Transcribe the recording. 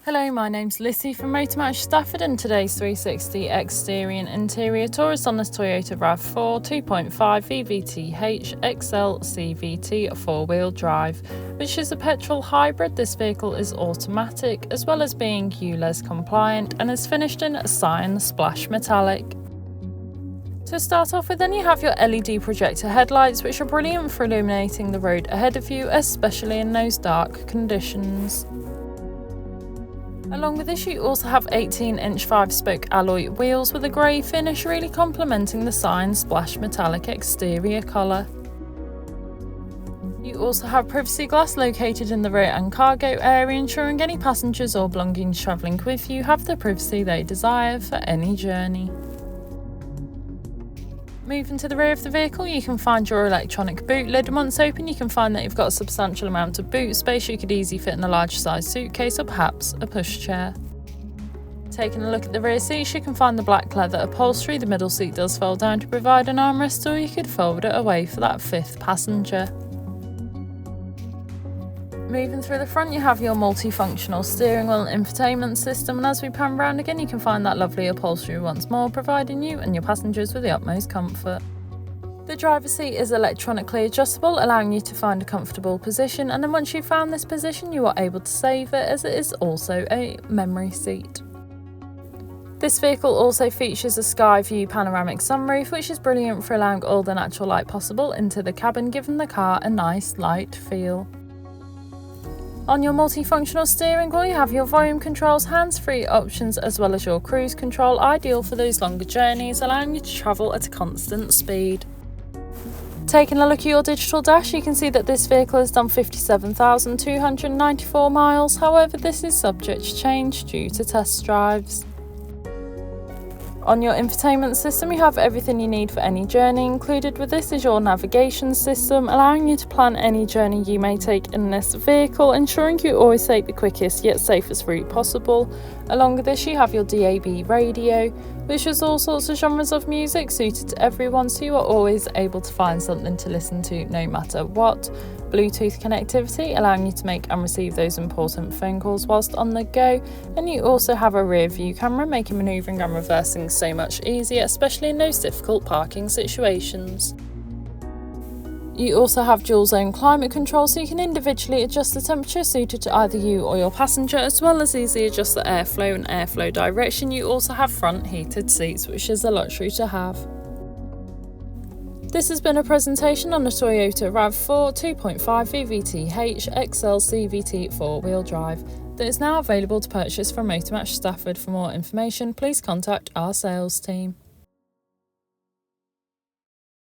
Hello, my name's Lissy from Motor Match Stafford, and today's 360 exterior and interior tour is on this Toyota RAV4 2.5 VVT-h Excel CVT 4-wheel drive, which is a petrol hybrid. This vehicle is automatic as well as being ULEZ compliant and is finished in cyan splash metallic. To start off with, then you have your LED projector headlights, which are brilliant for illuminating the road ahead of you, especially in those dark conditions. Along with this, you also have 18-inch 5-spoke alloy wheels with a grey finish, really complementing the cyan splash metallic exterior colour. You also have privacy glass located in the rear and cargo area, ensuring any passengers or belongings travelling with you have the privacy they desire for any journey. Moving to the rear of the vehicle, you can find your electronic boot lid. Once open, you can find that you've got a substantial amount of boot space. You could easily fit in a large size suitcase or perhaps a pushchair. Taking a look at the rear seats, you can find the black leather upholstery. The middle seat does fold down to provide an armrest, or you could fold it away for that fifth passenger. Moving through the front, you have your multifunctional steering wheel and infotainment system, and as we pan round again, you can find that lovely upholstery once more, providing you and your passengers with the utmost comfort. The driver's seat is electronically adjustable, allowing you to find a comfortable position, and then once you've found this position, you are able to save it, as it is also a memory seat. This vehicle also features a sky view panoramic sun roof, which is brilliant for allowing all the natural light possible into the cabin, giving the car a nice light feel. On your multifunctional steering wheel, you have your volume controls, hands-free options, as well as your cruise control, ideal for those longer journeys, allowing you to travel at a constant speed. Taking a look at your digital dash, you can see that this vehicle has done 57,294 miles, however this is subject to change due to test drives. On your infotainment system, you have everything you need for any journey. Included with this is your navigation system, allowing you to plan any journey you may take in this vehicle, ensuring you always take the quickest yet safest route possible. Along with this, you have your DAB radio, which has all sorts of genres of music suited to everyone, so you are always able to find something to listen to no matter what. Bluetooth connectivity, allowing you to make and receive those important phone calls whilst on the go, and you also have a rear view camera, making manoeuvring and reversing so much easier, especially in those difficult parking situations. You also have dual zone climate control, so you can individually adjust the temperature suited to either you or your passenger, as well as easily adjust the airflow and airflow direction. You also have front heated seats, which is a luxury to have. This has been a presentation on the Toyota RAV4 2.5 VVT-h Excel CVT 4-wheel drive that is now available to purchase from Motor Match Stafford. For more information, please contact our sales team.